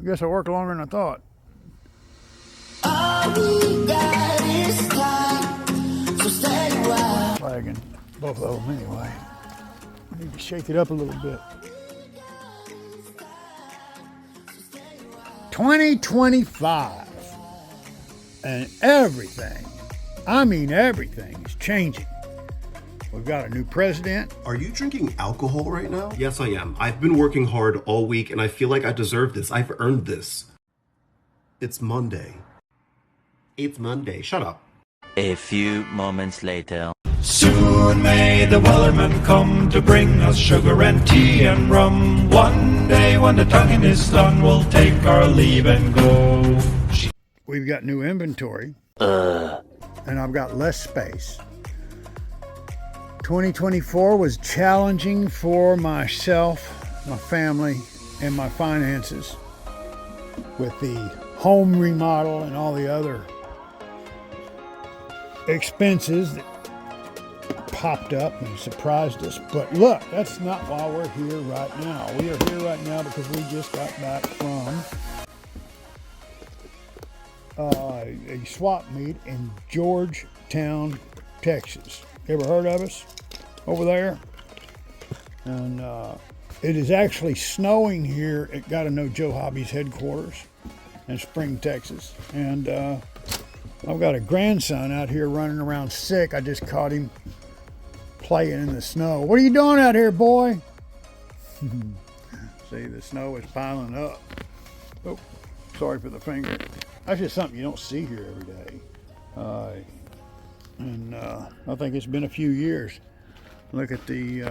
guess I work longer than I thought. All we got is time, so stay a while. Flagging both of them anyway. I need to shake it up a little bit. 2025. And everything, I mean everything, is changing. We've got a new president. Are you drinking alcohol right now? Yes, I am. I've been working hard all week and I feel like I deserve this. I've earned this. It's Monday. It's Monday. Shut up. A few moments later. Soon may the wellerman come to bring us sugar and tea and rum. One day when the tonguing is done, we'll take our leave and go. We've got new inventory. And I've got less space. 2024 was challenging for myself, my family, and my finances with the home remodel and all the other expenses that popped up and surprised us. But look, that's not why we're here right now. We are here right now because we just got back from a swap meet in Georgetown, Texas. Ever heard of us over there? And it is actually snowing here at Gotta Know Joe Hobby's headquarters in Spring, Texas. And I've got a grandson out here running around sick. I just caught him playing in the snow. What are you doing out here, boy? See, the snow is piling up. Oh, sorry for the finger. That's just something you don't see here every day. I think it's been a few years. Look at the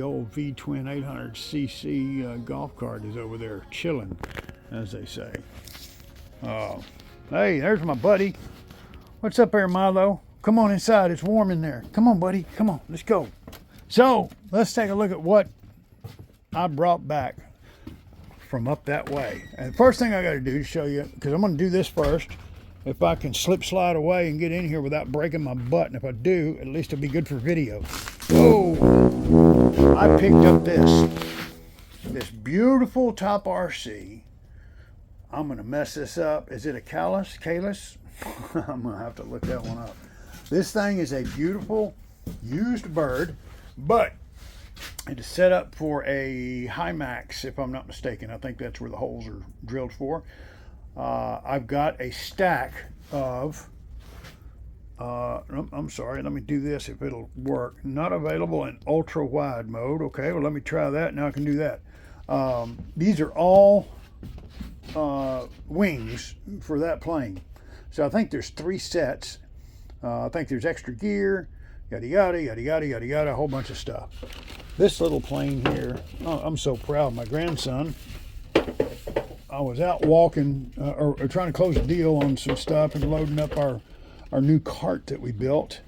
old V-twin 800cc golf cart is over there chilling, as they say. Hey, there's my buddy. What's up there, Milo? Come on inside. It's warm in there. Come on, buddy. Come on. Let's go. So let's take a look at what I brought back from up that way. And the first thing I got to do to show you, because I'm going to do this first, if I can slip slide away and get in here without breaking my butt. And if I do, at least it'll be good for video. Oh, I picked up this beautiful Top RC. I'm going to mess this up. Is it a Kalis? I'm going to have to look that one up. This thing is a beautiful used bird, but it is set up for a Hymax, if I'm not mistaken. I think that's where the holes are drilled for. I've got a stack of, I'm sorry, let me do this if it'll work. Not available in ultra wide mode. Okay, well, let me try that. Now I can do that. These are all wings for that plane. So I think there's 3 sets. I think there's extra gear, yada, yada, yada, yada, yada, yada, a whole bunch of stuff. This little plane here, oh, I'm so proud of my grandson. I was out walking or trying to close a deal on some stuff and loading up our new cart that we built,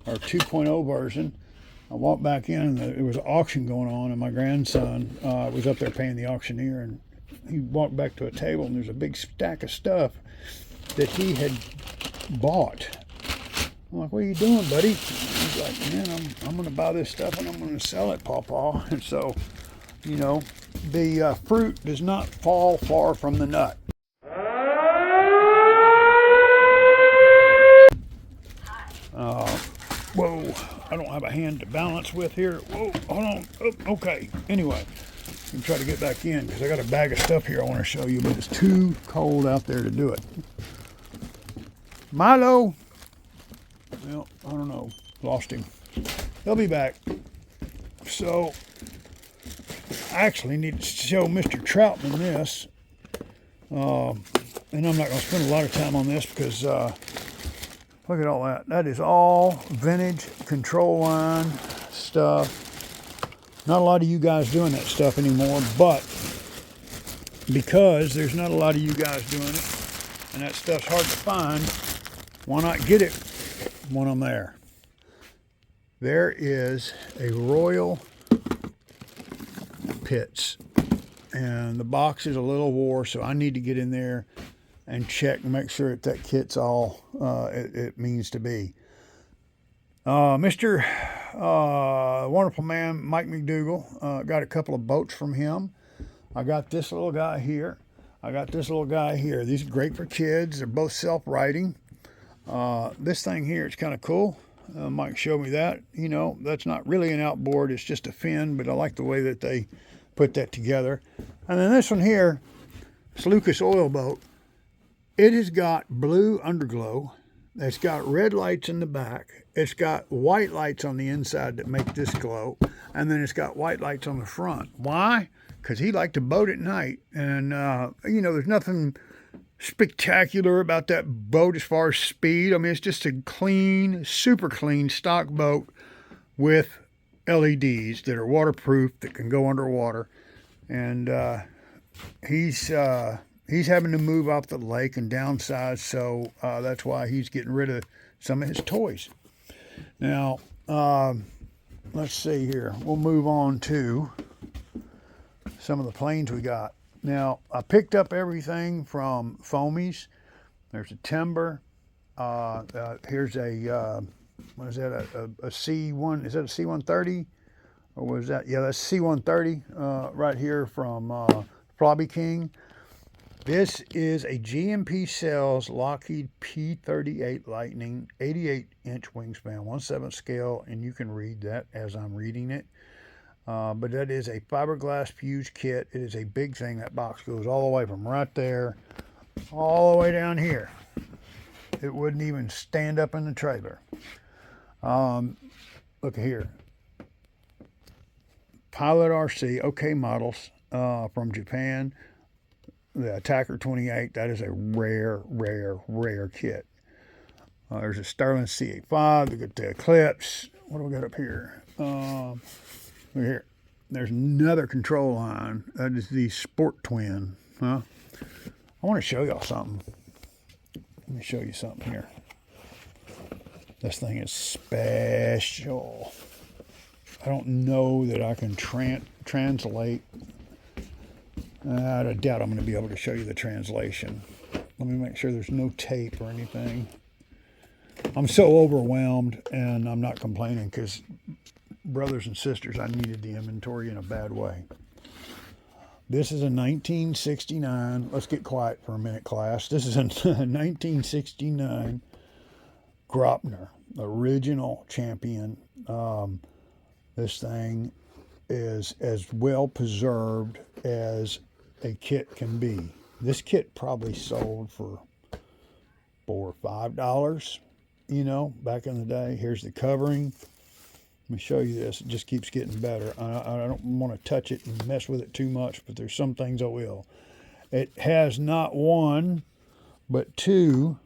our 2.0 version. I walked back in and there was an auction going on, and my grandson was up there paying the auctioneer, and he walked back to a table and there's a big stack of stuff that he had bought. I'm like, what are you doing, buddy? He's like, man, I'm going to buy this stuff and I'm going to sell it, Pawpaw. And so, you know, the fruit does not fall far from the nut. Whoa, I don't have a hand to balance with here. Whoa, hold on. Oh, okay. Anyway, I'm going to try to get back in because I got a bag of stuff here I want to show you, but it's too cold out there to do it. Milo. Well, I don't know. Lost him. He'll be back. So, I actually need to show Mr. Troutman this. And I'm not going to spend a lot of time on this because look at all that. That is all vintage control line stuff. Not a lot of you guys doing that stuff anymore, but because there's not a lot of you guys doing it, and that stuff's hard to find, why not get it when I'm there? There is a Royal Pitts, and the box is a little wore, so I need to get in there and check and make sure that kit's all it means to be. Mr. Wonderful man Mike McDougal, got a couple of boats from him. I got this little guy here. I got this little guy here. These are great for kids. They're both self-righting. This thing here is kind of cool. Mike showed me that. You know, that's not really an outboard. It's just a fin, but I like the way that they put that together. And then this one here, it's Lucas Oil Boat. It has got blue underglow. It's got red lights in the back. It's got white lights on the inside that make this glow. And then it's got white lights on the front. Why? Because he liked to boat at night. And, you know, there's nothing spectacular about that boat as far as speed. I mean, it's just a clean, super clean stock boat with LEDs that are waterproof, that can go underwater. And he's having to move off the lake and downsize, so that's why he's getting rid of some of his toys. Now, let's see here. We'll move on to some of the planes we got. Now, I picked up everything from Foamies. There's a Timber. Here's a, what is that, a C1, is that a C-130? Or was that, yeah, that's C-130 right here from Flobby King. This is a GMP Sales Lockheed P-38 Lightning, 88-inch wingspan, 1/7 scale, and you can read that as I'm reading it. But that is a fiberglass fuse kit. It is a big thing. That box goes all the way from right there, all the way down here. It wouldn't even stand up in the trailer. Look here. Pilot RC, OK models from Japan. The Attacker 28, that is a rare kit. There's a Sterling C85. We got the Eclipse. What do we got up here? Look here. There's another control line. That is the Sport Twin. Huh? I want to show y'all something. Let me show you something here. This thing is special. I don't know that I can translate. I doubt I'm going to be able to show you the translation. Let me make sure there's no tape or anything. I'm so overwhelmed, and I'm not complaining because, brothers and sisters, I needed the inventory in a bad way. This is a 1969. Let's get quiet for a minute, class. This is a 1969 Gropner, original champion. This thing is as well preserved as a kit can be. This kit probably sold for $4 or $5, you know, back in the day. Here's the covering. Let me show you this. It just keeps getting better. I don't want to touch it and mess with it too much, but there's some things I will. It has not one, but two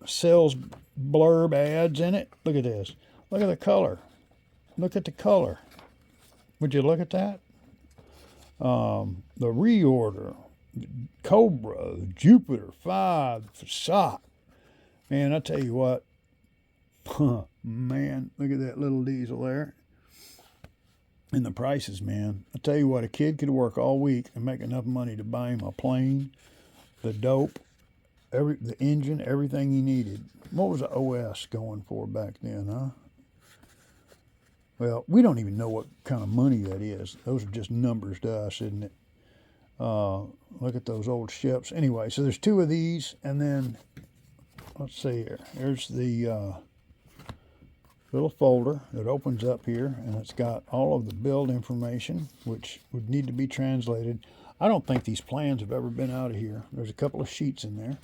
sales blurb ads in it. Look at this. Look at the color. Look at the color. Would you look at that? The reorder, Cobra, Jupiter 5, Facade. Man, I tell you what. Man, look at that little diesel there. And the prices, man. I tell you what, a kid could work all week and make enough money to buy him a plane, the dope, the engine, everything he needed. What was the OS going for back then, huh? Well, we don't even know what kind of money that is. Those are just numbers to us, isn't it? Look at those old ships. Anyway, so there's two of these, and then, let's see here. Here's the little folder that opens up here, and it's got all of the build information, which would need to be translated. I don't think these plans have ever been out of here. There's a couple of sheets in there,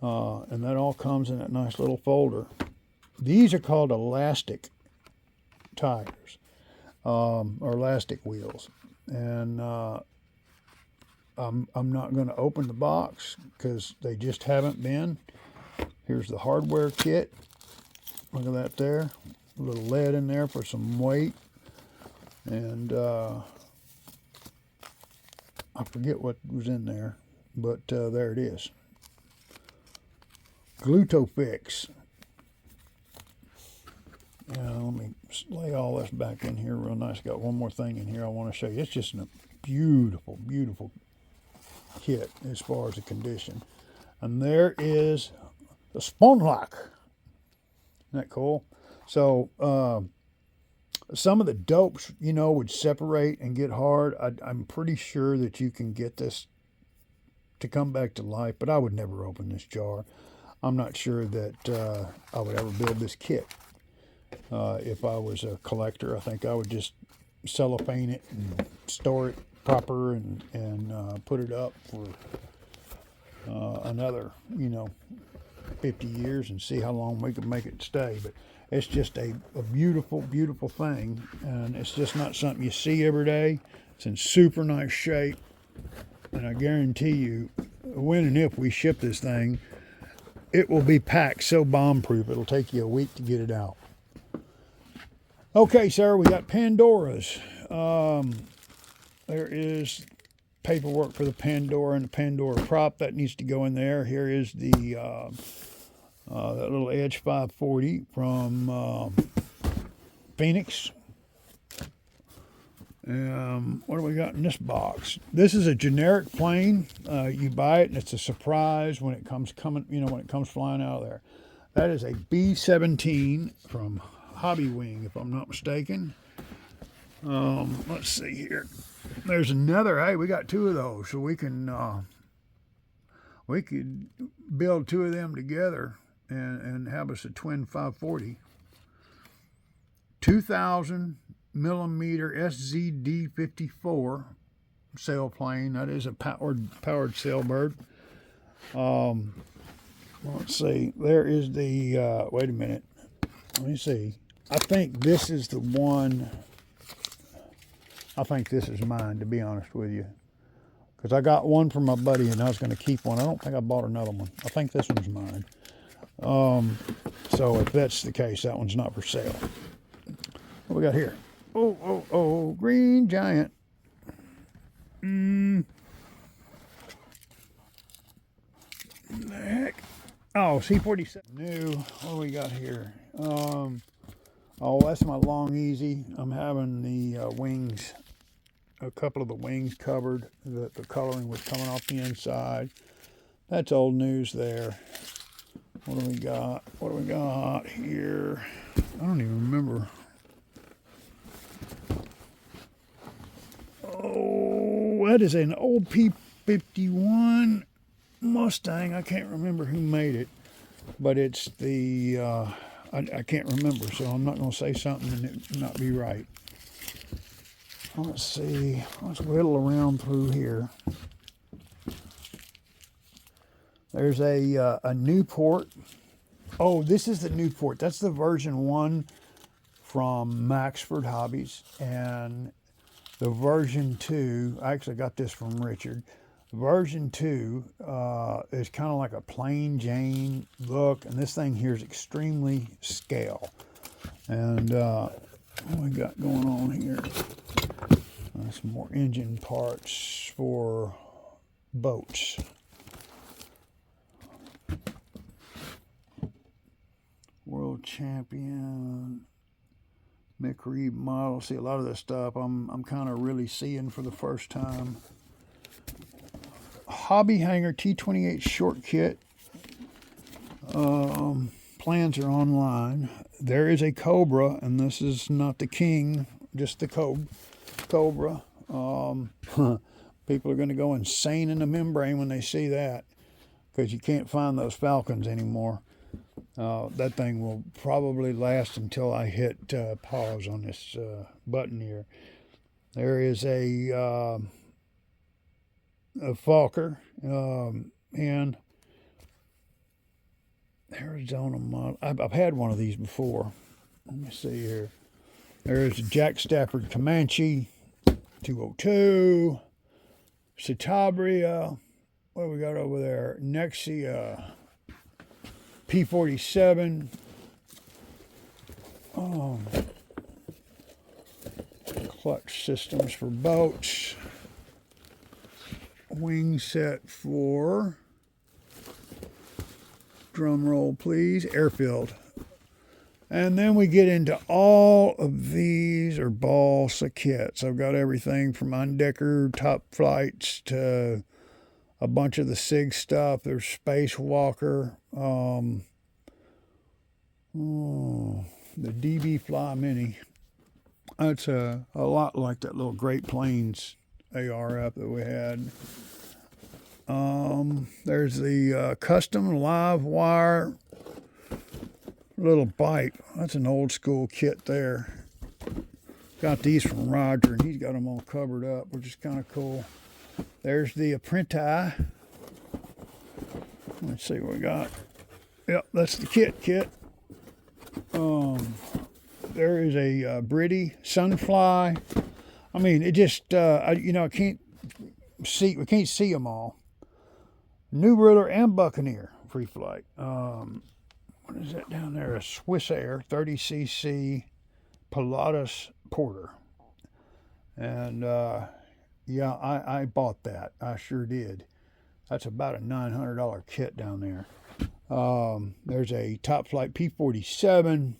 and that all comes in that nice little folder. These are called elastic tires, or elastic wheels, and I'm not going to open the box because they just haven't been. Here's the hardware kit. Look at that there. A little lead in there for some weight. And I forget what was in there, but there it is. Glutofix. Let me lay all this back in here real nice. Got one more thing in here I want to show you. It's just a beautiful, beautiful kit as far as the condition. And there is the spawn lock. Isn't that cool? So Some of the dopes, you know, would separate and get hard. I'm pretty sure that you can get this to come back to life, but I would never open this jar. I'm not sure that I would ever build this kit. If I was a collector, I think I would just cellophane it and store it proper and put it up for another, 50 years and see how long we can make it stay. But it's just a beautiful, beautiful thing, and it's just not something you see every day. It's in super nice shape, and I guarantee you, when and if we ship this thing, it will be packed so bomb-proof it'll take you a week to get it out. Okay, sir, we got Pandoras. There is paperwork for the Pandora and the Pandora prop that needs to go in there. Here is the that little Edge 540 from Phoenix. What do we got in this box? This is a generic plane. You buy it and it's a surprise when it comes when it comes flying out of there. That is a B-17 from Hobby Wing, if I'm not mistaken. Let's see here. There's another. Hey, we got two of those, so we could build two of them together and have us a twin 540. 2,000 millimeter SZD-54 sailplane. That is a powered sailbird. Let's see. There is the. Wait a minute. Let me see. I think this is the one. I think this is mine, to be honest with you. Because I got one from my buddy and I was going to keep one. I don't think I bought another one. I think this one's mine. So if that's the case, that one's not for sale. What we got here? Oh, Green Giant. The heck? Oh, C-47 new. What do we got here? Oh, that's my Long Easy. I'm having the wings, a couple of the wings covered. The coloring was coming off the inside. That's old news there. What do we got? What do we got here? I don't even remember. Oh, that is an old P-51 Mustang. I can't remember who made it, but it's the, I can't remember, so I'm not going to say something and it not be right. Let's see. Let's whittle around through here. There's a Newport. Oh, this is the Newport. That's the version 1 from Maxford Hobbies. And the version 2, I actually got this from Richard. Version 2 is kind of like a plain Jane look, and this thing here is extremely scale. And what we got going on here? Some more engine parts for boats. World Champion, Mick Reed model. See, a lot of this stuff I'm kind of really seeing for the first time. Hobby Hanger T28 short kit. Plans are online. There is a Cobra, and this is not the King, just the Cobra. People are going to go insane in the membrane when they see that, because you can't find those Falcons anymore. That thing will probably last until I hit pause on this button here. There is a Falker and Arizona model. I've had one of these before. Let me see here. There's a Jack Stafford Comanche 202, Citabria. What do we got over there? Nexia P47. Clutch systems for boats. Wing set for, drum roll please, airfield. And then we get into all of these are balsa kits. I've got everything from Undecker top flights to a bunch of the SIG stuff. There's Spacewalker, the DB Fly Mini. That's a lot like that little Great Plains ARF that we had. There's the custom live wire little bike. That's an old school kit there. Got these from Roger, and he's got them all covered up, which is kind of cool. There's the apprenti. Let's see what we got. Yep, that's the kit. There is a Britty Sunfly. I mean, it just I can't see. We can't see them all. New Ruler and Buccaneer free flight. What is that down there? A Swiss Air 30cc Pilatus Porter. And yeah, I bought that. I sure did. That's about a $900 kit down there. There's a Top Flight P-47.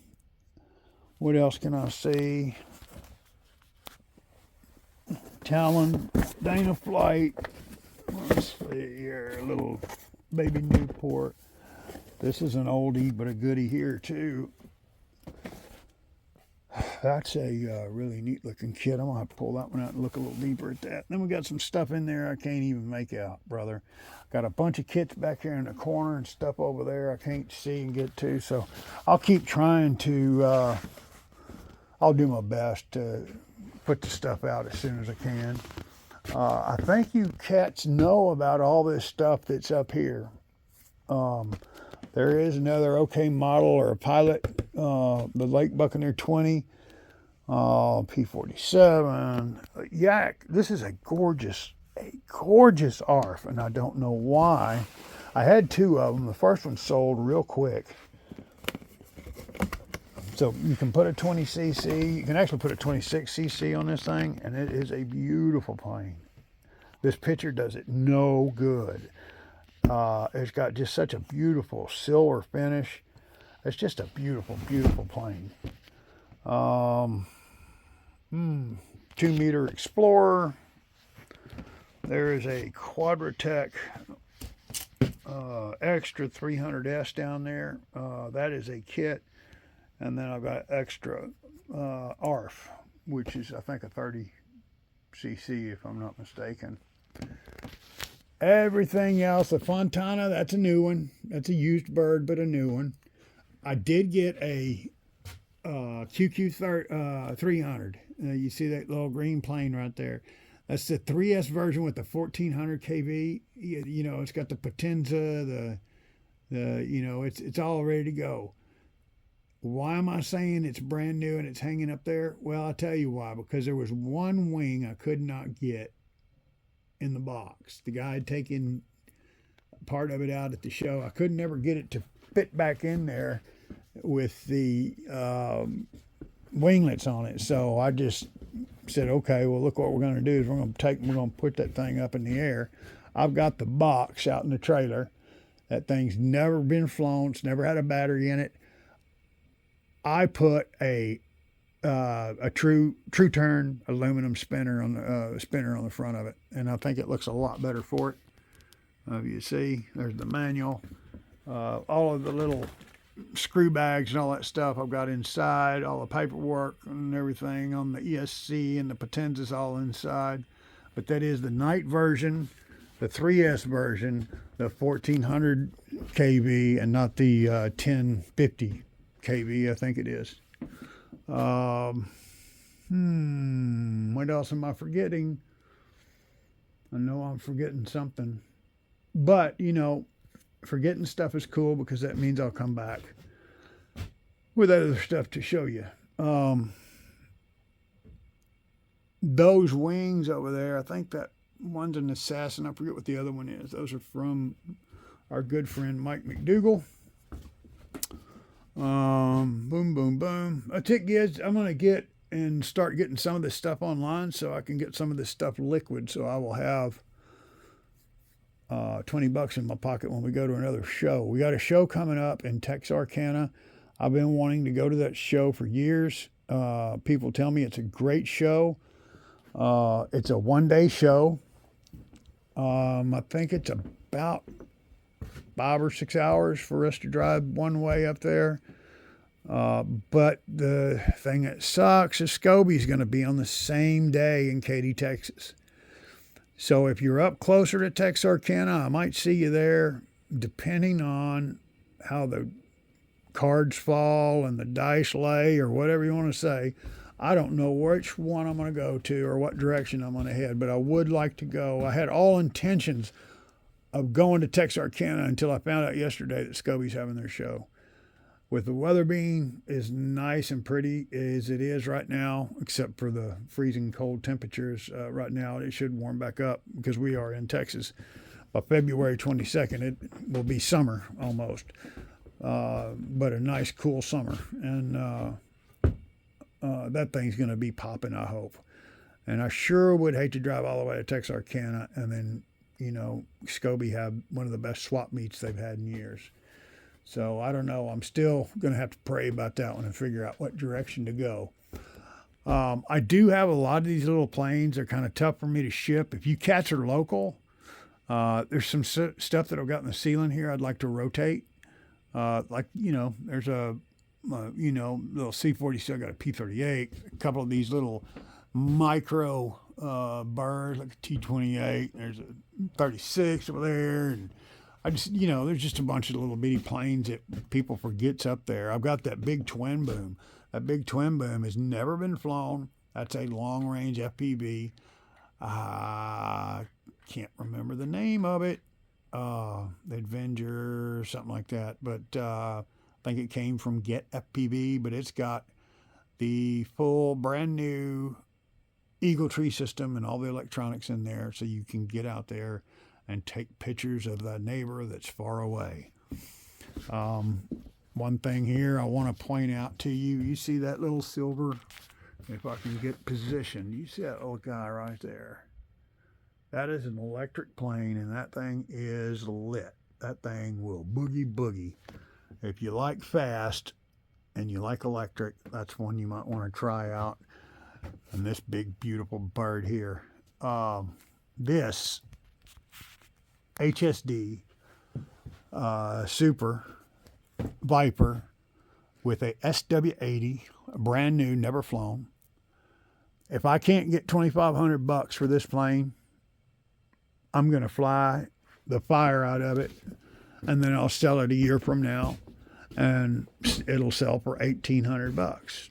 What else can I see? Talon, Dana Flight. Let's see here, a little baby Newport. This is an oldie but a goodie here too. That's a really neat looking kit. I'm gonna have to pull that one out and look a little deeper at that. Then we got some stuff in there I can't even make out, brother. Got a bunch of kits back here in the corner and stuff over there I can't see and get to. So I'll keep trying to. I'll do my best to put the stuff out as soon as I can. I think you cats know about all this stuff that's up here. There is another OK model or a pilot, the Lake Buccaneer 20, P-47, Yak. This is a gorgeous ARF, and I don't know why. I had two of them. The first one sold real quick. So you can put a 20cc, you can actually put a 26cc on this thing, and it is a beautiful plane. This picture does it no good. It's got just such a beautiful silver finish. It's just a beautiful, beautiful plane. 2-meter Explorer. There is a Quadratec Extra 300S down there. That is a kit. And then I've got extra ARF, which is, I think, a 30cc, if I'm not mistaken. Everything else, the Fontana, that's a new one. That's a used bird, but a new one. I did get a QQ 300. You see that little green plane right there? That's the 3S version with the 1400 kV. You know, it's got the Potenza, it's all ready to go. Why am I saying it's brand new and it's hanging up there? Well, I'll tell you why. Because there was one wing I could not get in the box. The guy had taken part of it out at the show. I could never get it to fit back in there with the winglets on it. So I just said, okay, well, look what we're going to do is we're going to put that thing up in the air. I've got the box out in the trailer. That thing's never been flown. It's never had a battery in it. I put a true turn aluminum spinner on the front of it, and I think it looks a lot better for it. You see, there's the manual, all of the little screw bags and all that stuff I've got inside, all the paperwork and everything on the ESC and the Potenza's all inside. But that is the nite version, the 3S version, the 1400 kV, and not the 1050 kV, I think it is. What else am I forgetting? I know I'm forgetting something. But, forgetting stuff is cool because that means I'll come back with other stuff to show you. Those wings over there, I think that one's an Assassin. I forget what the other one is. Those are from our good friend Mike McDougall. Boom, boom, boom. I think, kids, I'm going to get and start getting some of this stuff online so I can get some of this stuff liquid, so I will have $20 in my pocket when we go to another show. We got a show coming up in Texarkana. I've been wanting to go to that show for years. People tell me it's a great show. It's a one-day show. I think it's about 5 or 6 hours for us to drive one way up there. But the thing that sucks is Scobie's going to be on the same day in Katy, Texas. So if you're up closer to Texarkana, I might see you there, depending on how the cards fall and the dice lay or whatever you want to say. I don't know which one I'm going to go to or what direction I'm going to head, but I would like to go. I had all intentions of going to Texarkana until I found out yesterday that Scobie's having their show. With the weather being as nice and pretty as it is right now, except for the freezing cold temperatures right now, it should warm back up because we are in Texas. By February 22nd, it will be summer almost, but a nice cool summer. And that thing's going to be popping, I hope. And I sure would hate to drive all the way to Texarkana and then, Scobie have one of the best swap meets they've had in years. So I don't know. I'm still going to have to pray about that one and figure out what direction to go. I do have a lot of these little planes. They're kind of tough for me to ship. If you cats are local, there's some stuff that I've got in the ceiling here I'd like to rotate. There's a, little C-46. I got a P-38. A couple of these little micro birds, like a T-28. There's a 36 over there. And I just, there's just a bunch of little bitty planes that people forget's up there. I've got that big twin boom. That big twin boom has never been flown. That's a long-range FPV. I can't remember the name of it. The Avenger, something like that. But I think it came from Get FPV, but it's got the full brand new Eagle Tree system and all the electronics in there, so you can get out there and take pictures of the neighbor that's far away. One thing here I want to point out to you, you see that little silver, if I can get positioned, you see that little guy right there? That is an electric plane, and that thing is lit. That thing will boogie boogie. If you like fast and you like electric, that's one you might want to try out. And this big beautiful bird here, this HSD Super Viper with a SW80, brand new, never flown. If I can't get $2,500 for this plane, I'm going to fly the fire out of it, and then I'll sell it a year from now, and it'll sell for $1,800.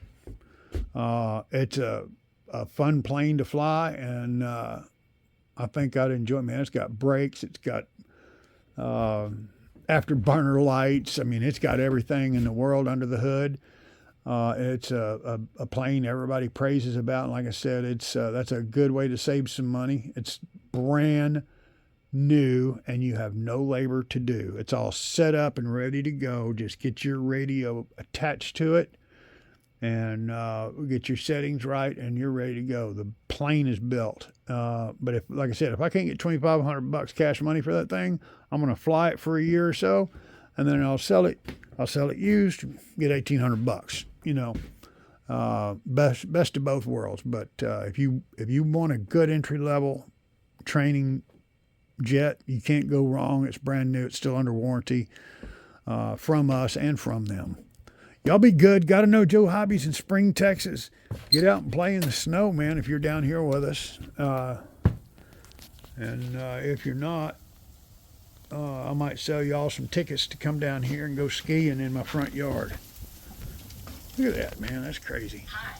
It's a fun plane to fly, and I think I'd enjoy it, man. It's got brakes. It's got afterburner lights. I mean, it's got everything in the world under the hood. It's a plane everybody praises about. And like I said, that's a good way to save some money. It's brand new, and you have no labor to do. It's all set up and ready to go. Just get your radio attached to it, and get your settings right, and you're ready to go. The plane is built. But if, like I said, if I can't get $2,500 cash money for that thing, I'm going to fly it for a year or so, and then I'll sell it. I'll sell it used, get $1,800. Best of both worlds. But if you want a good entry level training jet, you can't go wrong. It's brand new. It's still under warranty from us and from them. Y'all be good. Got to know Joe Hobbies in Spring, Texas. Get out and play in the snow, man, if you're down here with us. And if you're not, I might sell y'all some tickets to come down here and go skiing in my front yard. Look at that, man. That's crazy. Hi,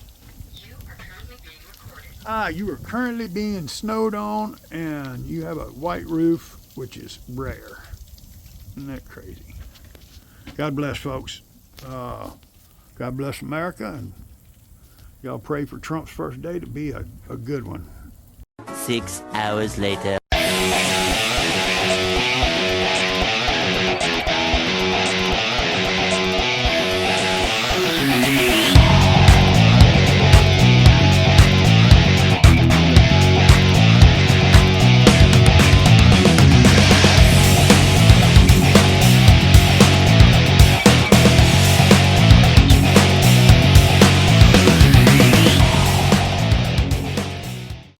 you are currently being recorded. You are currently being snowed on, and you have a white roof, which is rare. Isn't that crazy? God bless, folks. God bless America, and y'all pray for Trump's first day to be a good one. 6 hours later.